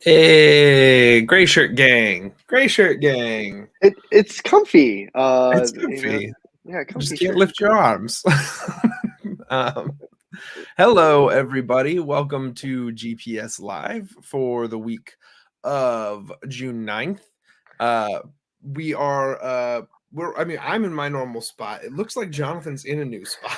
Hey, gray shirt gang. Gray shirt gang. It's comfy. It's comfy. Yeah, Just comfy can't shirt. lift your arms. um, Hello, everybody. Welcome to GPS Live for the week of June 9th. Uh, we are I'm in my normal spot. It looks like Jonathan's in a new spot.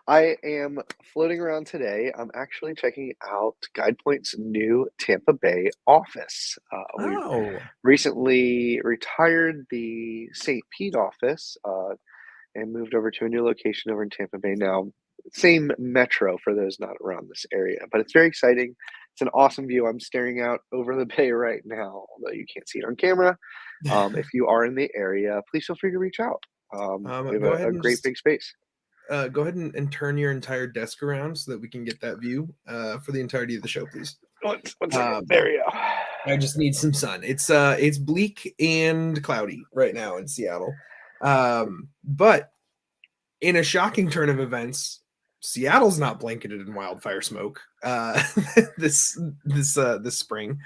I am floating around today. I'm actually checking out GuidePoint's new Tampa Bay office. We Oh, recently retired the St. Pete office and moved over to a new location over in Tampa Bay now. Same metro for those not around this area, but it's very exciting. It's an awesome view. I'm staring out over the bay right now, although you can't see it on camera. If you are in the area, please feel free to reach out. We have go ahead a and great just big space. go ahead and turn your entire desk around so that we can get that view for the entirety of the show, please. One second. Um, There we go. I just need some sun. It's bleak and cloudy right now in Seattle. But in a shocking turn of events, Seattle's not blanketed in wildfire smoke this spring.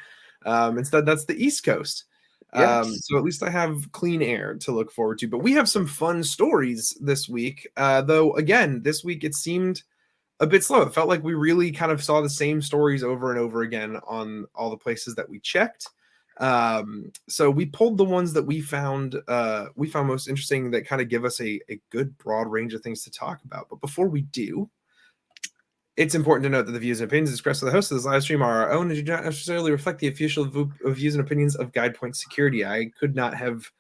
Instead, that's the East Coast. Yes. So at least I have clean air to look forward to. But we have some fun stories this week. Though again, this week it seemed a bit slow. It felt like we really kind of saw the same stories over and over again on all the places that we checked. So we pulled the ones that we found most interesting that kind of give us a good broad range of things to talk about. But before we do, it's important to note that the views and opinions expressed by the host of this live stream are our own and do not necessarily reflect the official views and opinions of GuidePoint Security. I could not have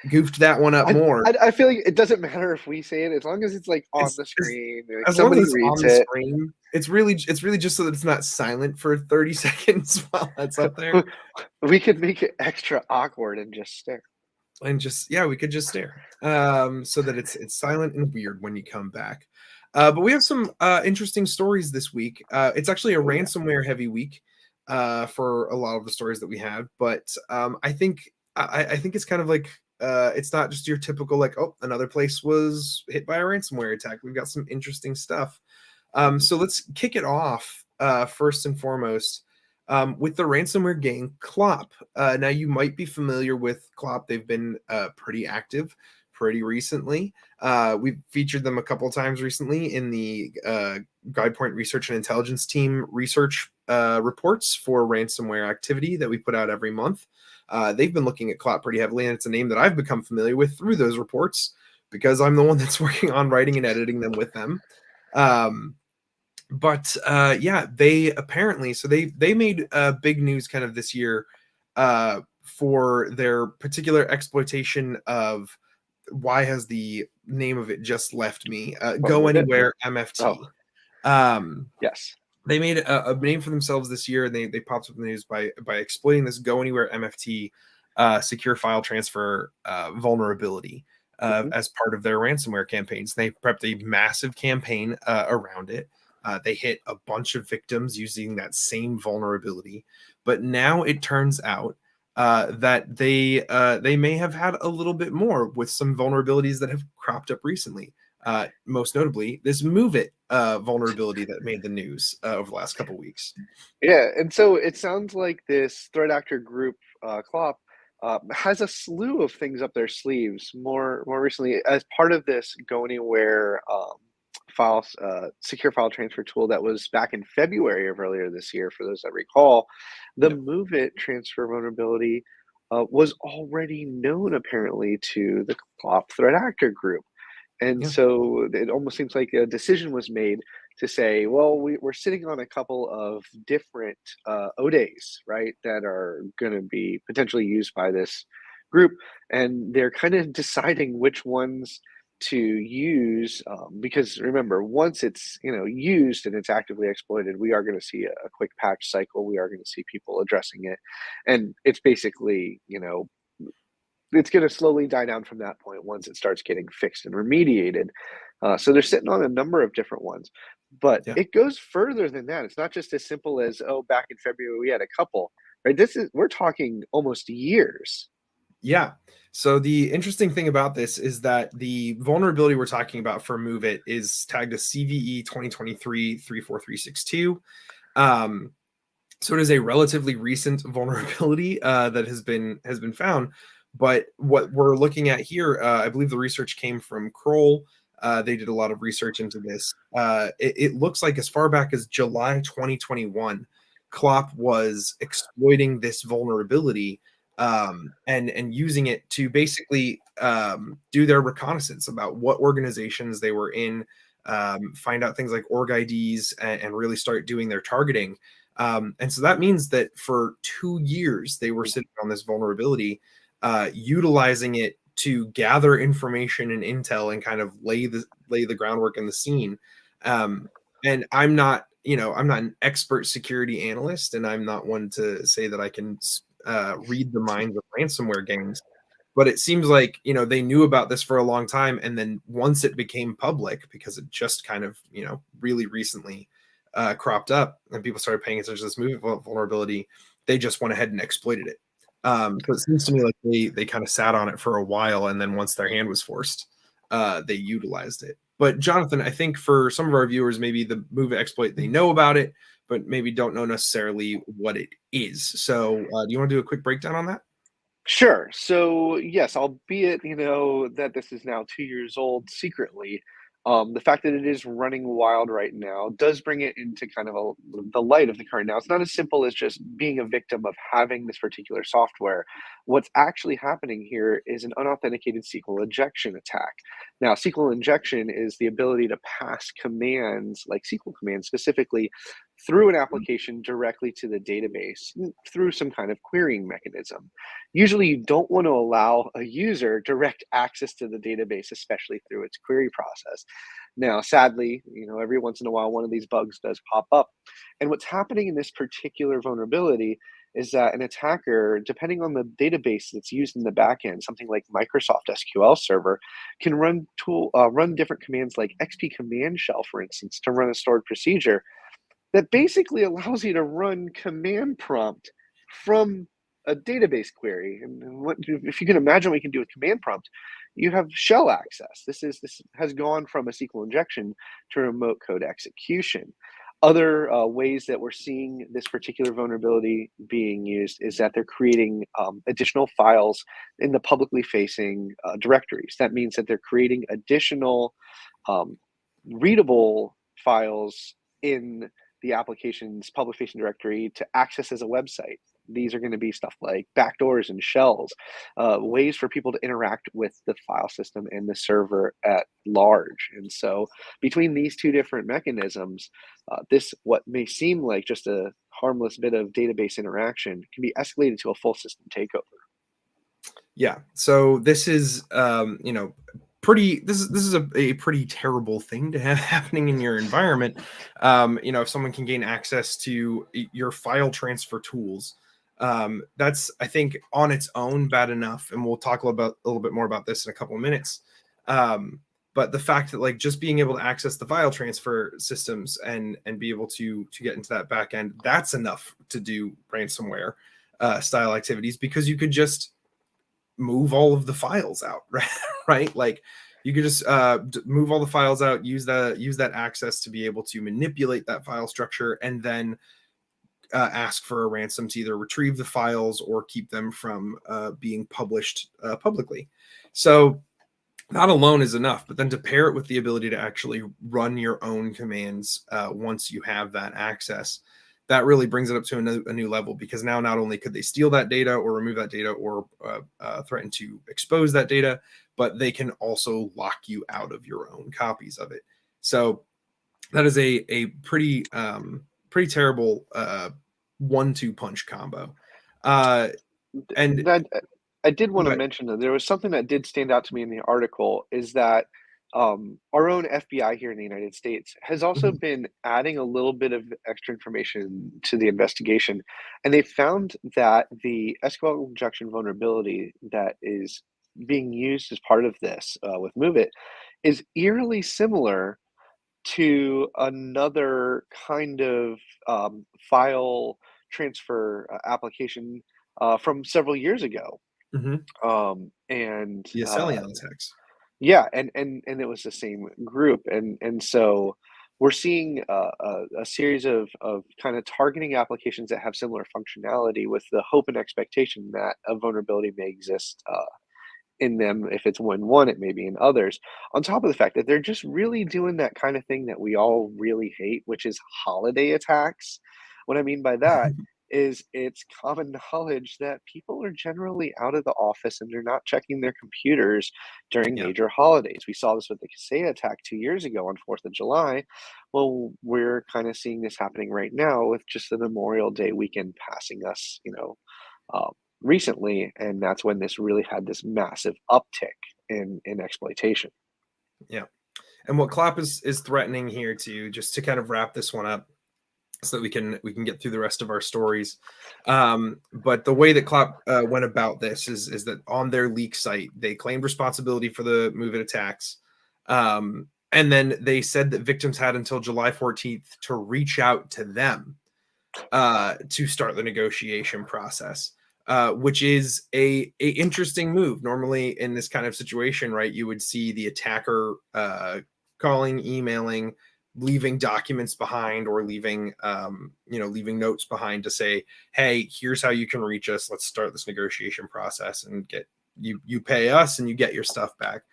goofed that one up I, more. I feel like it doesn't matter if we say it as long as it's like on It's, the it's screen, like as long as somebody it's reads on the it. screen. It's really just so that it's not silent for 30 seconds while that's up there. We could make it extra awkward and just stare. And just we could just stare so that it's silent and weird when you come back. But we have some interesting stories this week. It's actually a Oh yeah. ransomware heavy week for a lot of the stories that we have, but I think it's kind of like it's not just your typical like, oh, another place was hit by a ransomware attack. We've got some interesting stuff. So let's kick it off first and foremost with the ransomware gang Clop. Now, you might be familiar with Clop. They've been pretty active pretty recently. We've featured them a couple times recently in the GuidePoint Research and Intelligence Team research reports for ransomware activity that we put out every month. They've been looking at Clop pretty heavily, and it's a name that I've become familiar with through those reports because I'm the one that's working on writing and editing them with them. But they apparently they made big news kind of this year for their particular exploitation of, why has the name of it just left me, Well, Go move it. Anywhere Oh, MFT. um yes. they made a name for themselves this year, and they popped up in the news by exploiting this Go Anywhere MFT secure file transfer vulnerability Hmm. as part of their ransomware campaigns. They prepped a massive campaign around it. They hit a bunch of victims using that same vulnerability, but now it turns out that they may have had a little bit more with some vulnerabilities that have cropped up recently. Most notably, this MOVEit vulnerability that made the news over the last couple weeks. Yeah, and so it sounds like this threat actor group, Clop, has a slew of things up their sleeves. More recently, as part of this Go Anywhere secure file transfer tool that was back in February of earlier this year. For those that recall, the Yep. MoveIt transfer vulnerability was already known apparently to the Clop threat actor group. And Yeah. so it almost seems like a decision was made to say, well, we're sitting on a couple of different ODAs, right, that are going to be potentially used by this group. And they're kind of deciding which ones to use, because remember, once it's used and it's actively exploited, we are going to see a quick patch cycle. We are going to see people addressing it, and it's basically it's going to slowly die down from that point once it starts getting fixed and remediated. So they're sitting on a number of different ones, but Yeah. it goes further than that. It's not just as simple as, oh, back in February we had a couple, right? We're talking almost years. Yeah. So the interesting thing about this is that the vulnerability we're talking about for MoveIt is tagged as CVE 2023-34362. So it is a relatively recent vulnerability that has been found. But what we're looking at here, I believe the research came from Kroll. They did a lot of research into this. It looks like as far back as July 2021, Klopp was exploiting this vulnerability and using it to basically do their reconnaissance about what organizations they were in, find out things like org IDs, and really start doing their targeting. And so that means that for 2 years, they were sitting on this vulnerability, utilizing it to gather information and intel and kind of lay the groundwork in the scene. And I'm not an expert security analyst, and I'm not one to say that I can read the minds of ransomware gangs. But it seems like they knew about this for a long time, and then once it became public, because it just kind of really recently cropped up, and people started paying attention to this movie vulnerability, they just went ahead and exploited it. So it seems to me like they kind of sat on it for a while, and then once their hand was forced, they utilized it. But Jonathan, I think for some of our viewers, maybe the MOVEit exploit, they know about it, but maybe don't know necessarily what it is. So do you want to do a quick breakdown on that? Sure. So yes, albeit that this is now 2 years old secretly, the fact that it is running wild right now does bring it into kind of the light of the current. Now, it's not as simple as just being a victim of having this particular software. What's actually happening here is an unauthenticated SQL injection attack. Now, SQL injection is the ability to pass commands like SQL commands specifically through an application directly to the database through some kind of querying mechanism. Usually, you don't want to allow a user direct access to the database, especially through its query process. Now, sadly, every once in a while, one of these bugs does pop up. And what's happening in this particular vulnerability is that an attacker, depending on the database that's used in the backend, something like Microsoft SQL Server, can run different commands like XP Command Shell, for instance, to run a stored procedure that basically allows you to run command prompt from a database query. And what if you can imagine what you can do with command prompt? You have shell access. This has gone from a SQL injection to remote code execution. Other ways that we're seeing this particular vulnerability being used is that they're creating additional files in the publicly facing directories. That means that they're creating additional um, readable files in the application's public facing directory to access as a website. These are going to be stuff like backdoors and shells, ways for people to interact with the file system and the server at large. And so, between these two different mechanisms, this what may seem like just a harmless bit of database interaction can be escalated to a full system takeover. Yeah. So this is pretty this is a pretty terrible thing to have happening in your environment. If someone can gain access to your file transfer tools, that's, I think, on its own bad enough, and we'll talk a little bit more about this in a couple of minutes. But the fact that, like, just being able to access the file transfer systems and be able to get into that back end, that's enough to do ransomware style activities, because you could just move all of the files out, right? Right? Like, you could just move all the files out, use that access to be able to manipulate that file structure, and then ask for a ransom to either retrieve the files or keep them from being published publicly. So that alone is enough, but then to pair it with the ability to actually run your own commands once you have that access, that really brings it up to a new level, because now not only could they steal that data or remove that data or threaten to expose that data, but they can also lock you out of your own copies of it. So that is a pretty terrible 1-2 punch combo. And That I did want to mention that there was something that did stand out to me in the article is that our own FBI here in the United States has also Mhm. been adding a little bit of extra information to the investigation, and they found that the SQL injection vulnerability that is being used as part of this with MoveIt is eerily similar to another kind of file transfer application from several years ago. Mhm. And The Acelion attacks. yeah, and it was the same group, and so we're seeing a series of kind of targeting applications that have similar functionality with the hope and expectation that a vulnerability may exist in them. If it's in one, it may be in others. On top of the fact that they're just really doing that kind of thing that we all really hate, which is holiday attacks. What I mean by that is it's common knowledge that people are generally out of the office and they're not checking their computers during Yeah. major holidays. We saw this with the Kaseya attack 2 years ago on 4th of July. Well, we're kind of seeing this happening right now with just the Memorial Day weekend passing us, uh, recently, and that's when this really had this massive uptick in exploitation. Yeah. And what Clap is threatening here, to just to kind of wrap this one up, so that we can get through the rest of our stories. But the way that Clap went about this is that on their leak site, they claimed responsibility for the MOVEit attacks. And then they said that victims had until July 14th to reach out to them to start the negotiation process, which is a interesting move. Normally, in this kind of situation, right, you would see the attacker calling, emailing, leaving documents behind, or leaving leaving notes behind to say, "Hey, here's how you can reach us. Let's start this negotiation process and get you pay us and you get your stuff back."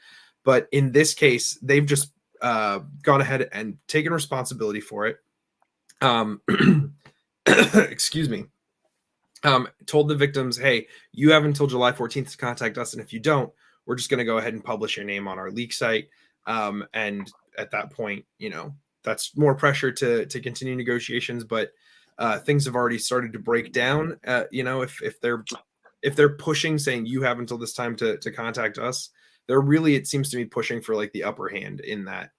But in this case, they've just gone ahead and taken responsibility for it. Um, excuse me. Told the victims, "Hey, you have until July 14th to contact us, and if you don't, we're just going to go ahead and publish your name on our leak site." And at that point, that's more pressure to continue negotiations. But things have already started to break down. If they're pushing, saying you have until this time to contact us, they're really, it seems to me, pushing for like the upper hand in that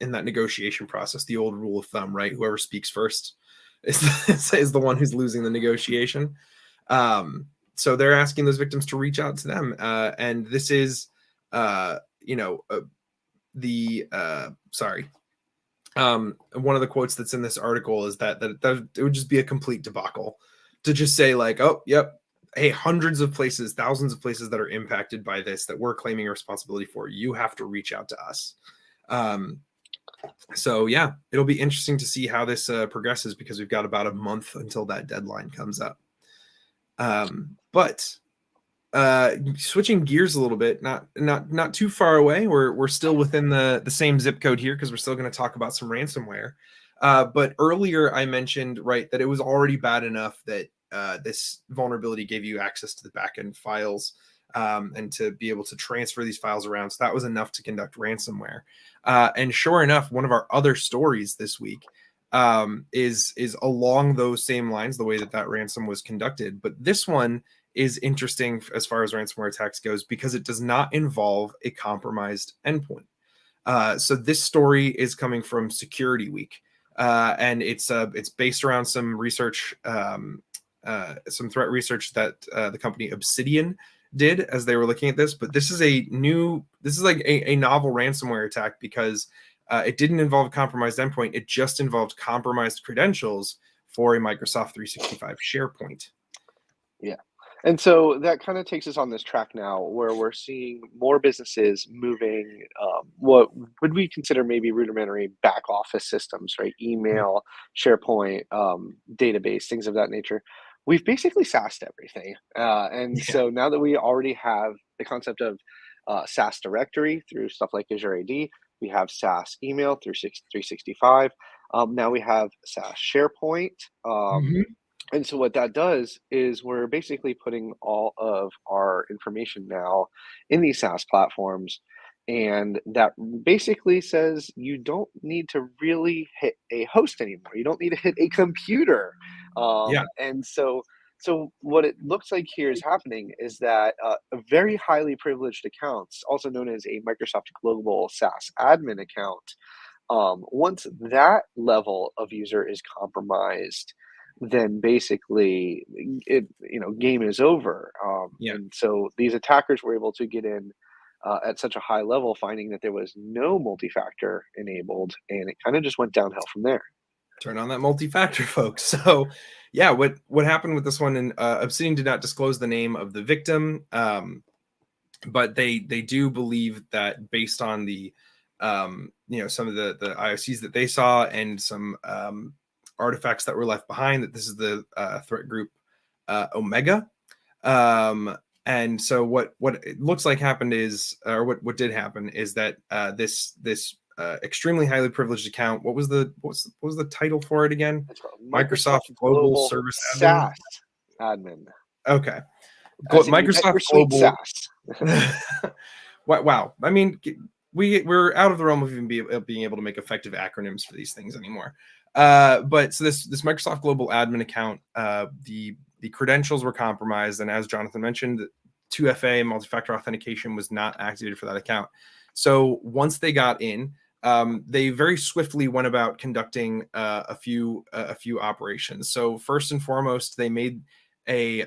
negotiation process. The old rule of thumb, right? Whoever speaks first is the one who's losing the negotiation. So they're asking those victims to reach out to them. And this is, sorry. One of the quotes that's in this article is that it would just be a complete debacle to just say like, "Oh, yep, hey, hundreds of places, thousands of places that are impacted by this that we're claiming responsibility for. You have to reach out to us." So yeah, it'll be interesting to see how this progresses, because we've got about a month until that deadline comes up. But switching gears a little bit, not too far away. We're still within the same zip code here, because we're still going to talk about some ransomware. But earlier I mentioned, right, that it was already bad enough that this vulnerability gave you access to the backend files, and to be able to transfer these files around. So that was enough to conduct ransomware. And sure enough, one of our other stories this week is along those same lines, the way that ransom was conducted. But this one is interesting as far as ransomware attacks goes, because it does not involve a compromised endpoint. So this story is coming from Security Week, and it's based around some research, some threat research that the company Obsidian did as they were looking at this. But this is like a novel ransomware attack, because it didn't involve a compromised endpoint. It just involved compromised credentials for a Microsoft 365 SharePoint. Yeah. And so that kind of takes us on this track now where we're seeing more businesses moving what would we consider maybe rudimentary back office systems, right? Email, SharePoint, database, things of that nature. We've basically SaaSed everything. And Yeah. so now that we already have the concept of SaaS directory through stuff like Azure AD, we have SaaS email through 365. Now we have SaaS SharePoint. Mhm. And so what that does is we're basically putting all of our information now in these SaaS platforms. And that basically says you don't need to really hit a host anymore. You don't need to hit a computer. Yeah. So what it looks like here is happening is that a very highly privileged accounts, also known as a Microsoft Global SaaS admin account, once that level of user is compromised, then basically game is over. Yeah. And so these attackers were able to get in at such a high level, finding that there was no multi-factor enabled, and it kind of just went downhill from there. Turn on that multi-factor, folks. So yeah, what happened with this one, and Obsidian did not disclose the name of the victim, but they do believe that based on the some of the IOCs that they saw and some artifacts that were left behind, that this is the threat group Omega. And so what it looks like happened is, or what did happen is that this extremely highly privileged account, what was the title for it again? Microsoft Global Service Admin. SaaS admin. Okay. Microsoft Global SaaS. Wow. I mean, we're out of the realm of even being able to make effective acronyms for these things anymore. But so this Microsoft Global Admin account, the credentials were compromised, and as Jonathan mentioned, 2FA multi-factor authentication was not activated for that account. So once they got in, they very swiftly went about conducting a few operations. So first and foremost, they made a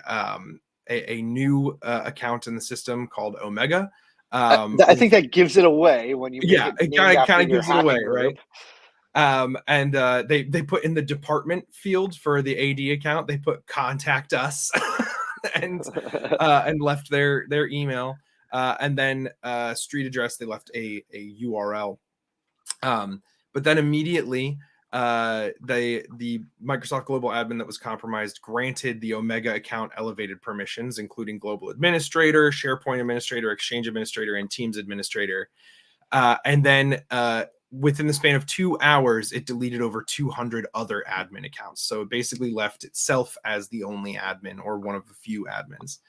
new account in the system called Omega. I think that gives it away when you make it kind of gives it away, group. Right? And they put in the department field for the AD account, they put contact us and left their email, and then street address, they left a URL. But then immediately the Microsoft Global Admin that was compromised granted the Omega account elevated permissions, including Global Administrator, SharePoint Administrator, Exchange Administrator, and Teams Administrator. And then within the span of 2 hours, it deleted over 200 other admin accounts. So it basically left itself as the only admin, or one of the few admins.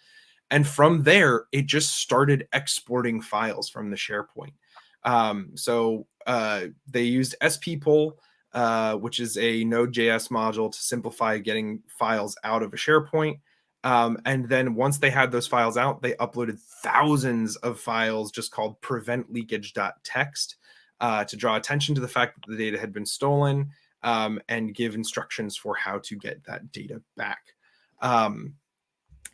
And from there, it just started exporting files from the SharePoint. So they used SPPull, which is a Node.js module to simplify getting files out of a SharePoint. And then once they had those files out, they uploaded thousands of files just called preventleakage.txt to draw attention to the fact that the data had been stolen, and give instructions for how to get that data back.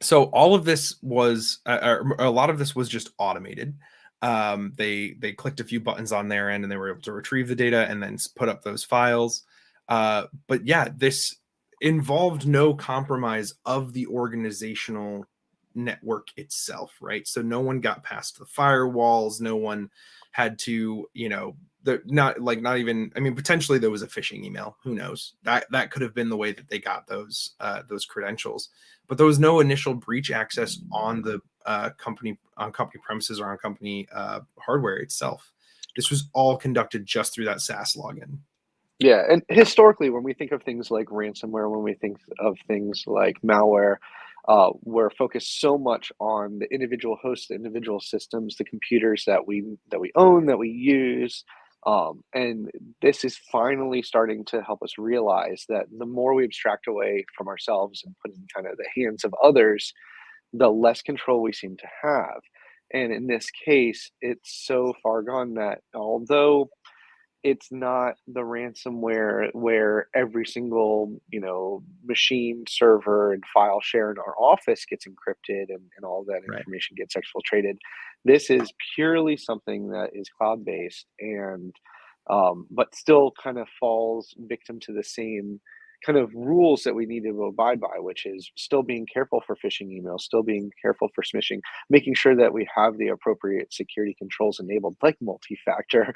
So all of this was, a lot of this was just automated. They clicked a few buttons on their end and they were able to retrieve the data and then put up those files. But yeah, this involved no compromise of the organizational network itself, right? So no one got past the firewalls. No one had to, not even, I mean, potentially there was a phishing email. Who knows? That could have been the way that they got those credentials. But there was no initial breach access on the company premises or on company hardware itself. This was all conducted just through that SaaS login. Yeah, and historically, when we think of things like ransomware, when we think of things like malware, we're focused so much on the individual hosts, the individual systems, the computers that we own, that we use. And this is finally starting to help us realize that the more we abstract away from ourselves and put in kind of the hands of others, the less control we seem to have. And in this case, it's so far gone that although it's not the ransomware where every single machine, server, and file share in our office gets encrypted and all that information gets exfiltrated. This is purely something that is cloud-based and but still kind of falls victim to the same kind of rules that we need to abide by, which is still being careful for phishing emails, still being careful for smishing, making sure that we have the appropriate security controls enabled, like multi-factor,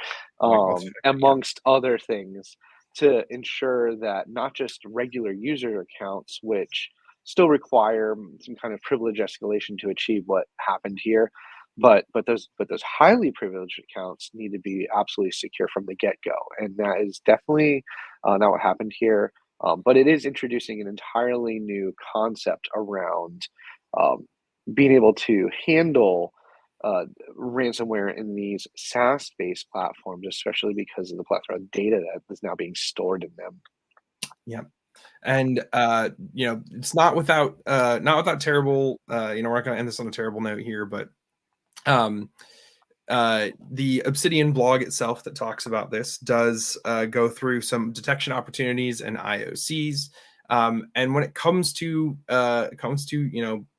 amongst other things, to ensure that not just regular user accounts, which still require some kind of privilege escalation to achieve what happened here, but those highly privileged accounts need to be absolutely secure from the get-go, and that is definitely not what happened here. But it is introducing an entirely new concept around being able to handle ransomware in these SaaS-based platforms, especially because of the plethora of data that is now being stored in them. Yeah. And it's not without terrible, we're not going to end this on a terrible note here, but the Obsidian blog itself that talks about this does go through some detection opportunities and IOCs. And when it comes to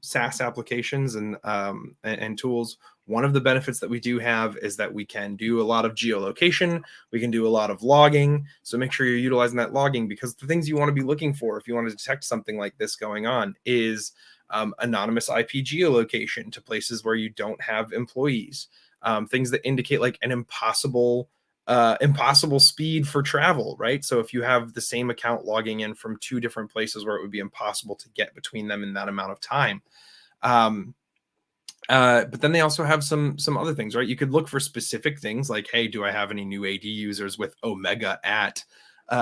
SaaS applications and tools, one of the benefits that we do have is that we can do a lot of geolocation. We can do a lot of logging. So make sure you're utilizing that logging, because the things you want to be looking for if you want to detect something like this going on is anonymous IP geolocation to places where you don't have employees. Things that indicate like an impossible impossible speed for travel, right? So if you have the same account logging in from two different places where it would be impossible to get between them in that amount of time. But then they also have some other things, right? You could look for specific things like, hey, do I have any new AD users with Omega at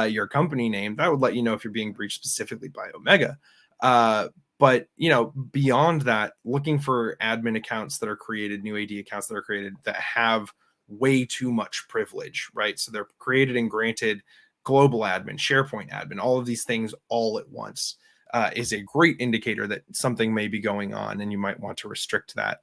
your company name? That would let you know if you're being breached specifically by Omega. But beyond that, looking for admin accounts that are created, new AD accounts that are created that have way too much privilege, right? So they're created and granted global admin, SharePoint admin, all of these things all at once. Is a great indicator that something may be going on, and you might want to restrict that.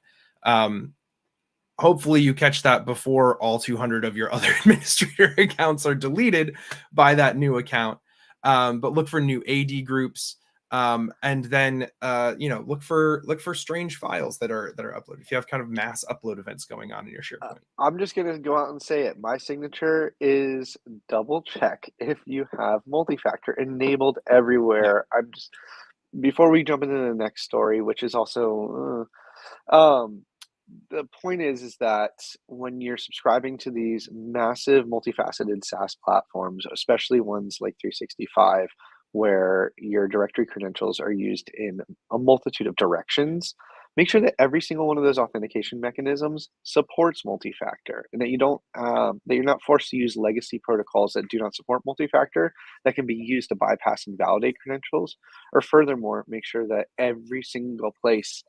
Hopefully you catch that before all 200 of your other administrator accounts are deleted by that new account. But look for new AD groups, and then look for strange files that are uploaded. If you have kind of mass upload events going on in your SharePoint. I'm just gonna go out and say it. My signature is double check if you have multi-factor enabled Yeah. everywhere. I'm just before we jump into the next story, which is also the point is that when you're subscribing to these massive multifaceted SaaS platforms, especially ones like 365, where your directory credentials are used in a multitude of directions, make sure that every single one of those authentication mechanisms supports multi-factor, and that you're not forced to use legacy protocols that do not support multi-factor that can be used to bypass and validate credentials. Or furthermore, make sure that every single place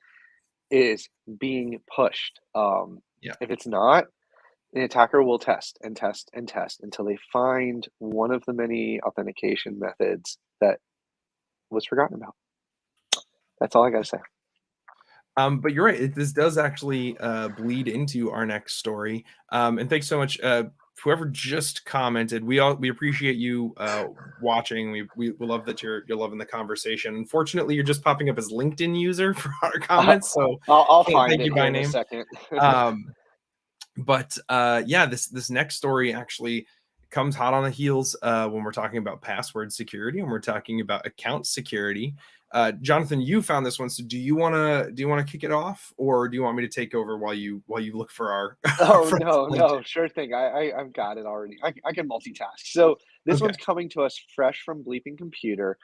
is being pushed. Yeah. If it's not, the attacker will test and test and test until they find one of the many authentication methods that was forgotten about. That's all I gotta say. But you're right. This does actually bleed into our next story. And thanks so much, whoever just commented. We appreciate you watching. We love that you're loving the conversation. Unfortunately, you're just popping up as LinkedIn user for our comments, so I'll can't find thank it you by here in a name. second. But yeah, this next story actually comes hot on the heels when we're talking about password security and we're talking about account security. Jonathan, you found this one, so do you want to kick it off, or do you want me to take over while you look for our, our Oh, friends no, on LinkedIn? no, sure thing. I've got it already. I can multitask. So this Okay. one's coming to us fresh from Bleeping Computer,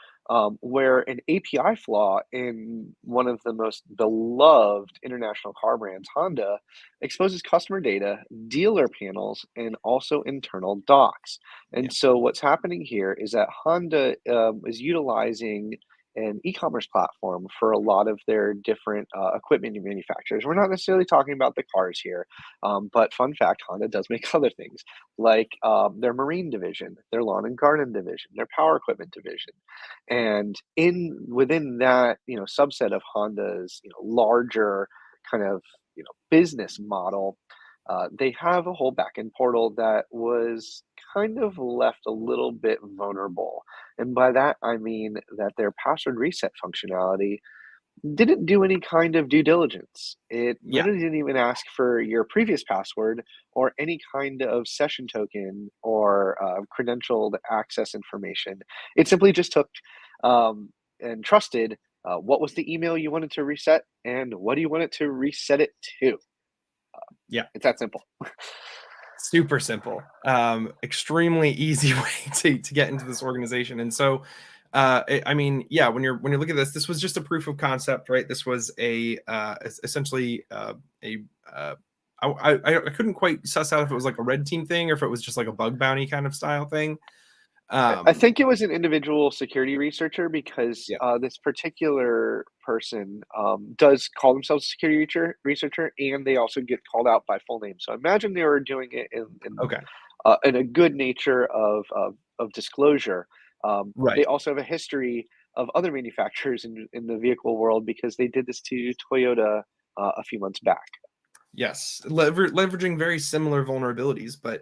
where an API flaw in one of the most beloved international car brands, Honda, exposes customer data, dealer panels, and also internal docs. Yeah. And so what's happening here is that Honda is utilizing an e-commerce platform for a lot of their different equipment manufacturers. We're not necessarily talking about the cars here, but fun fact, Honda does make other things like their marine division, their lawn and garden division, their power equipment division, and in within that subset of Honda's larger kind of business model, they have a whole backend portal that was kind of left a little bit vulnerable. And by that, I mean that their password reset functionality didn't do any kind of due diligence. It Yeah. literally didn't even ask for your previous password or any kind of session token or credentialed access information. It simply just took and trusted what was the email you wanted to reset and what do you want it to reset it to. Yeah. It's that simple. Super simple, extremely easy way to get into this organization. And so I mean, yeah, when you're looking at this was just a proof of concept, right? This was a essentially a I couldn't quite suss out if it was like a red team thing or if it was just like a bug bounty kind of style thing. I um think it was an individual security researcher because yeah. this particular person does call themselves a security researcher, and they also get called out by full name. So I imagine they were doing it Okay. in a good nature of disclosure. They Right. also have a history of other manufacturers in the vehicle world because they did this to Toyota a few months back. Yes, leveraging very similar vulnerabilities, but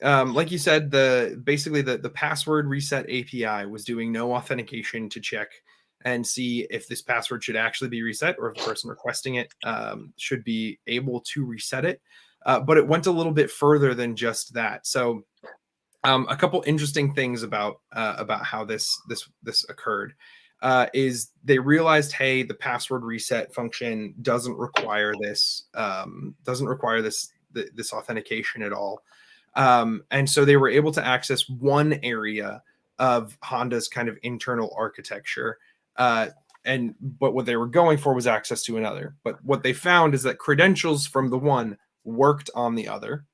like you said, the password reset API was doing no authentication to check and see if this password should actually be reset or if the person requesting it should be able to reset it. But it went a little bit further than just that. So a couple interesting things about how this occurred is they realized, hey, the password reset function doesn't require this authentication at all. And so they were able to access one area of Honda's kind of internal architecture. But what they were going for was access to another. But what they found is that credentials from the one worked on the other.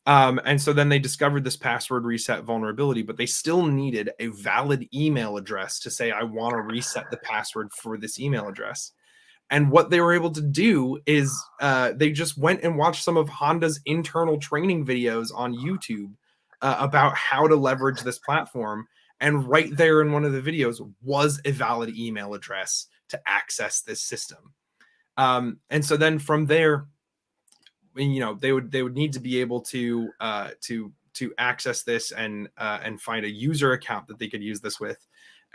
And so then they discovered this password reset vulnerability, but they still needed a valid email address to say, I want to reset the password for this email address. And what they were able to do is they just went and watched some of Honda's internal training videos on YouTube about how to leverage this platform. And right there in one of the videos was a valid email address to access this system. And so then from there, they would need to be able to access this and find a user account that they could use this with.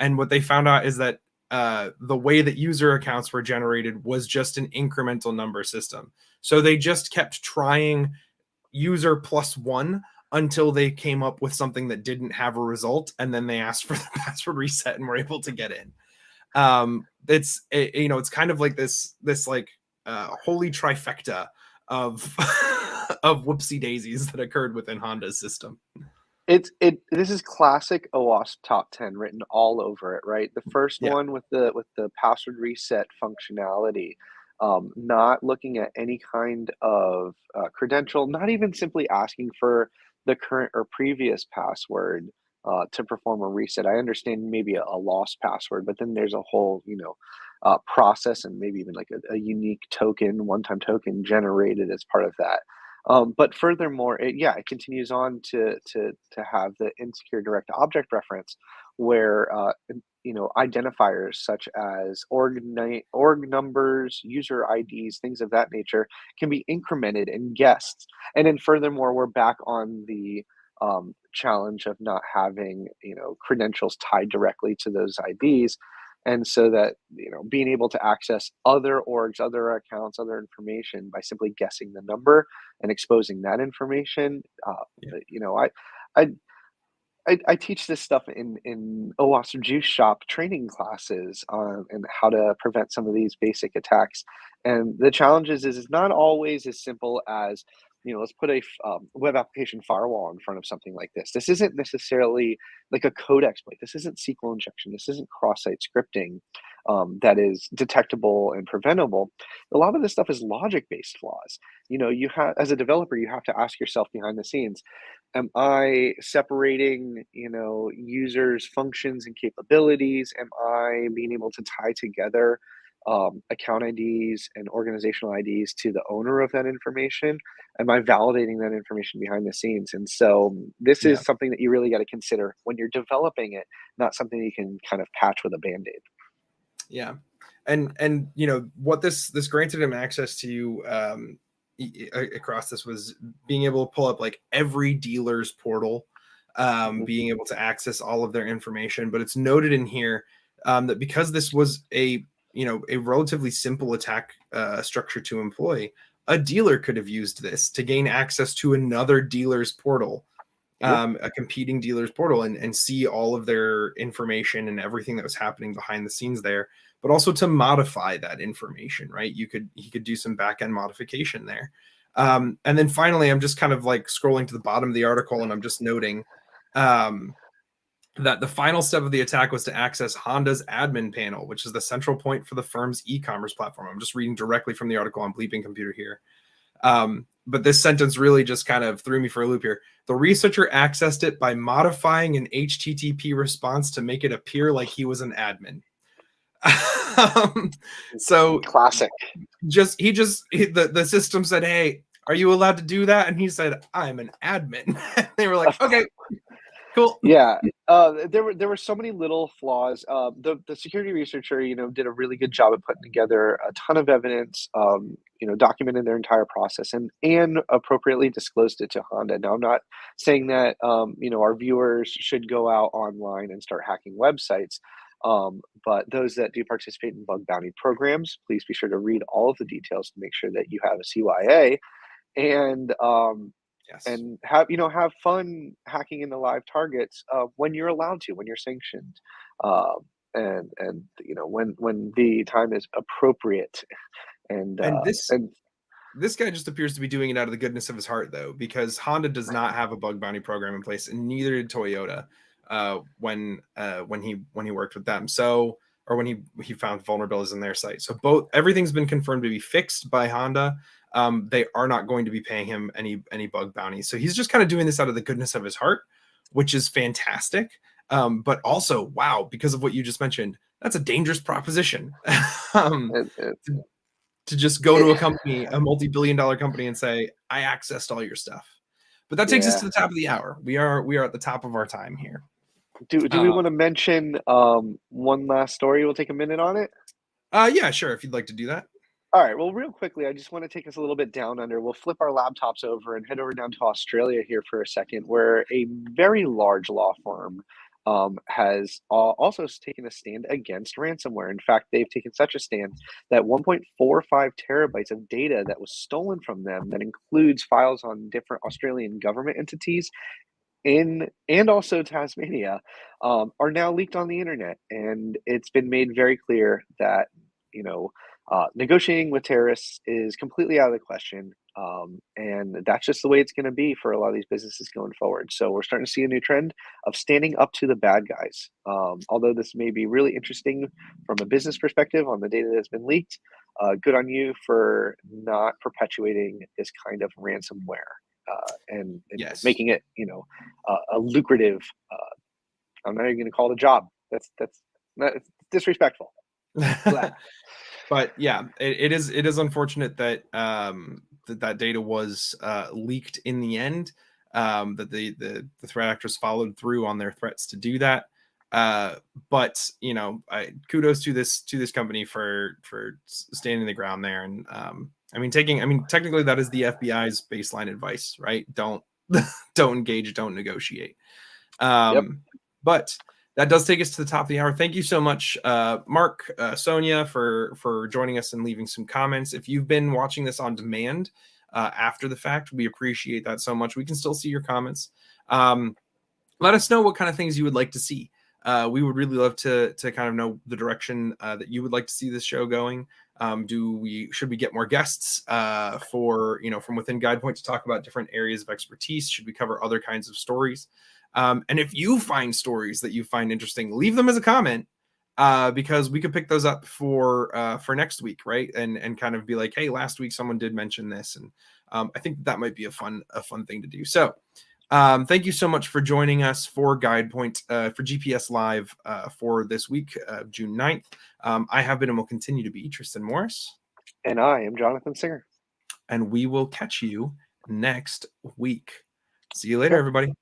And what they found out is that the way that user accounts were generated was just an incremental number system. So they just kept trying user plus one until they came up with something that didn't have a result, and then they asked for the password reset and were able to get in. It's kind of like this like holy trifecta of of whoopsie daisies that occurred within Honda's system. This is classic OWASP top 10 written all over it, right? The first Yeah. one with the password reset functionality, not looking at any kind of credential, not even simply asking for the current or previous password to perform a reset. I understand maybe a lost password, but then there's a whole, process and maybe even like a unique token, one-time token generated as part of that. But furthermore, it continues on to have the insecure direct object reference, where identifiers such as org numbers, user IDs, things of that nature can be incremented and guessed. And then furthermore, we're back on the challenge of not having credentials tied directly to those IDs. And so that, being able to access other orgs, other accounts, other information by simply guessing the number and exposing that information. Yeah. You know, I I teach this stuff in OWASP Juice Shop training classes and how to prevent some of these basic attacks. And the challenges is it's not always as simple as, let's put a web application firewall in front of something like this. This isn't necessarily like a code exploit. This isn't SQL injection. This isn't cross-site scripting that is detectable and preventable. A lot of this stuff is logic-based flaws. You have, as a developer, you have to ask yourself behind the scenes, am I separating, users' functions and capabilities? Am I being able to tie together account IDs and organizational IDs to the owner of that information? Am I validating that information behind the scenes? And so this Yeah. is something that you really got to consider when you're developing it, not something you can kind of patch with a band-aid. Yeah. And what this granted him access to across this was being able to pull up like every dealer's portal, Mhm. being able to access all of their information. But it's noted in here that because this was a relatively simple attack structure to employ, a dealer could have used this to gain access to another dealer's portal, Yeah. a competing dealer's portal, and see all of their information and everything that was happening behind the scenes there, but also to modify that information, right? He could do some back end modification there. And then finally, I'm just kind of like scrolling to the bottom of the article and I'm just noting that the final step of the attack was to access Honda's admin panel, which is the central point for the firm's e-commerce platform. I'm just reading directly from the article on Bleeping Computer here. But this sentence really just kind of threw me for a loop here. The researcher accessed it by modifying an HTTP response to make it appear like he was an admin. So Classic. the system said, "Hey, are you allowed to do that?" And he said, "I'm an admin." They were like, "Okay, cool." Yeah, there were so many little flaws. The security researcher, did a really good job of putting together a ton of evidence, documented their entire process and appropriately disclosed it to Honda. Now, I'm not saying that our viewers should go out online and start hacking websites. But those that do participate in bug bounty programs, please be sure to read all of the details to make sure that you have a CYA and Yes. have fun hacking into live targets when you're allowed to, when you're sanctioned, and when the time is appropriate, and And this and this guy just appears to be doing it out of the goodness of his heart, though, because Honda does not have a bug bounty program in place, and neither did Toyota when he worked with them. So, or when he found vulnerabilities in their site. So everything's been confirmed to be fixed by Honda. They are not going to be paying him any bug bounties. So he's just kind of doing this out of the goodness of his heart, which is fantastic. But also, wow, because of what you just mentioned, that's a dangerous proposition. It, it, to just go to it, a company, a multi-billion-dollar company, and say, "I accessed all your stuff." But that takes us yeah. to the top of the hour. We are at the top of our time here. Do we want to mention one last story? We'll take a minute on it. Yeah, sure. If you'd like to do that. All right. Well, real quickly, I just want to take us a little bit down under. We'll flip our laptops over and head over down to Australia here for a second, where a very large law firm has also taken a stand against ransomware. In fact, they've taken such a stand that 1.45 terabytes of data that was stolen from them, that includes files on different Australian government entities and also Tasmania, are now leaked on the internet, and it's been made very clear that negotiating with terrorists is completely out of the question, and that's just the way it's going to be for a lot of these businesses going forward. So we're starting to see a new trend of standing up to the bad guys. Although this may be really interesting from a business perspective on the data that's been leaked, good on you for not perpetuating this kind of ransomware. And Yes. making it, a lucrative. I'm not even going to call it a job. That's it's disrespectful. But yeah, it is unfortunate that that data was leaked in the end. That the threat actors followed through on their threats to do that. But kudos to this company for standing the ground there. And technically that is the FBI's baseline advice, right? Don't engage, don't negotiate. Yep. But that does take us to the top of the hour. Thank you so much, Mark, Sonia, for joining us and leaving some comments. If you've been watching this on demand after the fact, we appreciate that so much. We can still see your comments. Let us know what kind of things you would like to see. We would really love to kind of know the direction that you would like to see this show going. Should we get more guests from within GuidePoint to talk about different areas of expertise? Should we cover other kinds of stories? And if you find stories that you find interesting, leave them as a comment, because we could pick those up for next week, right? And kind of be like, hey, last week someone did mention this, and I think that might be a fun thing to do. So thank you so much for joining us for GuidePoint for GPS Live for this week, June 9th. I have been and will continue to be Tristan Morris. And I am Jonathan Singer. And we will catch you next week. See you later, everybody.